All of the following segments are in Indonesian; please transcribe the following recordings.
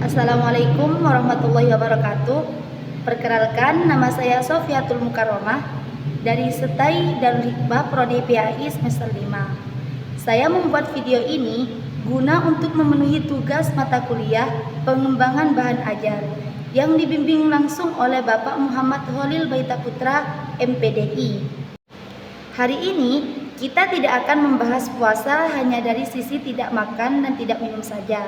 Assalamualaikum warahmatullahi wabarakatuh. Perkenalkan, nama saya Sofiatul Mukarramah dari Setai Darul Hikmah Prodi PAI semester 5. Saya membuat video ini guna untuk memenuhi tugas mata kuliah pengembangan bahan ajar yang dibimbing langsung oleh Bapak Muhammad Khalil Baitaputra MPDI. Hari ini kita tidak akan membahas puasa hanya dari sisi tidak makan dan tidak minum saja.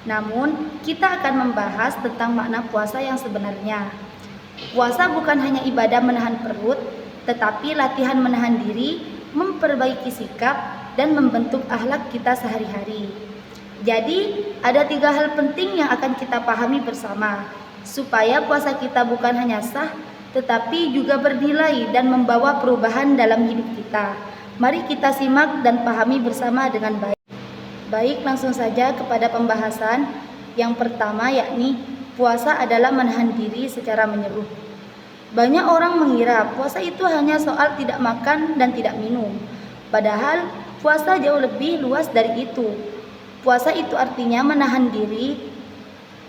Namun, kita akan membahas tentang makna puasa yang sebenarnya. Puasa bukan hanya ibadah menahan perut, tetapi latihan menahan diri, memperbaiki sikap, dan membentuk akhlak kita sehari-hari. Jadi, ada 3 hal penting yang akan kita pahami bersama, supaya puasa kita bukan hanya sah, tetapi juga bernilai dan membawa perubahan dalam hidup kita. Mari kita simak dan pahami bersama dengan baik. Baik, langsung saja kepada pembahasan. Yang pertama yakni puasa adalah menahan diri secara menyeluruh. Banyak orang mengira puasa itu hanya soal tidak makan dan tidak minum. Padahal puasa jauh lebih luas dari itu. Puasa itu artinya menahan diri.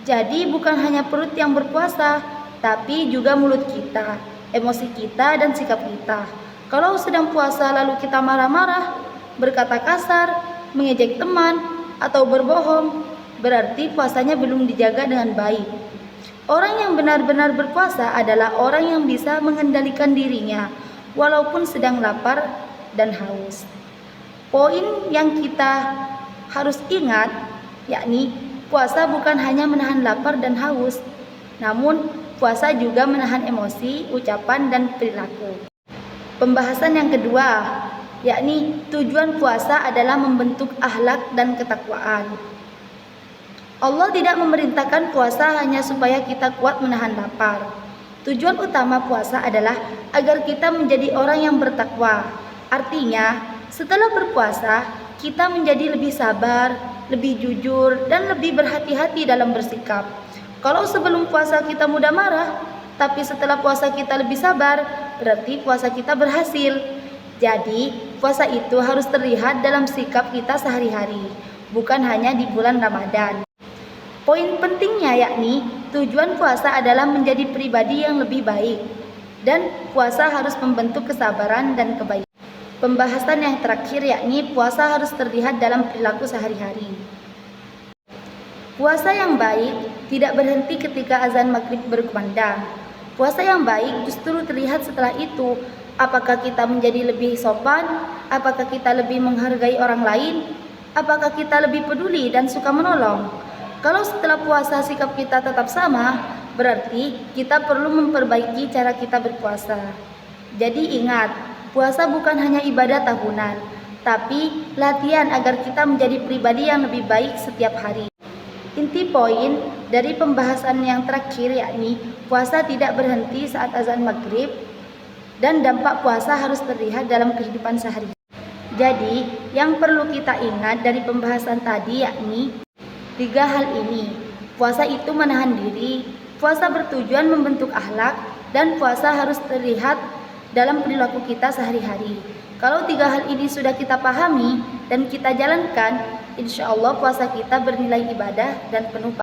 Jadi bukan hanya perut yang berpuasa, tapi juga mulut kita, emosi kita, dan sikap kita. Kalau sedang puasa lalu kita marah-marah, berkata kasar, mengejek teman, atau berbohong, berarti puasanya belum dijaga dengan baik. Orang yang benar-benar berpuasa adalah orang yang bisa mengendalikan dirinya walaupun sedang lapar dan haus. Poin yang kita harus ingat yakni puasa bukan hanya menahan lapar dan haus, namun puasa juga menahan emosi, ucapan, dan perilaku. Pembahasan yang kedua yakni tujuan puasa adalah membentuk akhlak dan ketakwaan. Allah tidak memerintahkan puasa hanya supaya kita kuat menahan lapar. Tujuan utama puasa adalah agar kita menjadi orang yang bertakwa. Artinya, setelah berpuasa, kita menjadi lebih sabar, lebih jujur, dan lebih berhati-hati dalam bersikap. Kalau sebelum puasa kita mudah marah, tapi setelah puasa kita lebih sabar, berarti puasa kita berhasil. Jadi, puasa itu harus terlihat dalam sikap kita sehari-hari, bukan hanya di bulan Ramadan. Poin pentingnya yakni tujuan puasa adalah menjadi pribadi yang lebih baik, dan puasa harus membentuk kesabaran dan kebaikan. Pembahasan yang terakhir yakni puasa harus terlihat dalam perilaku sehari-hari. Puasa yang baik tidak berhenti ketika azan maghrib berkumandang. Puasa yang baik justru terlihat setelah itu. Apakah kita menjadi lebih sopan? Apakah kita lebih menghargai orang lain? Apakah kita lebih peduli dan suka menolong? Kalau setelah puasa sikap kita tetap sama, berarti kita perlu memperbaiki cara kita berpuasa. Jadi ingat, puasa bukan hanya ibadah tahunan, tapi latihan agar kita menjadi pribadi yang lebih baik setiap hari. Inti poin dari pembahasan yang terakhir yakni puasa tidak berhenti saat azan maghrib, dan dampak puasa harus terlihat dalam kehidupan sehari-hari. Jadi, yang perlu kita ingat dari pembahasan tadi yakni 3 hal ini. Puasa itu menahan diri, puasa bertujuan membentuk akhlak, dan puasa harus terlihat dalam perilaku kita sehari-hari. Kalau 3 hal ini sudah kita pahami dan kita jalankan, insya Allah puasa kita bernilai ibadah dan penuh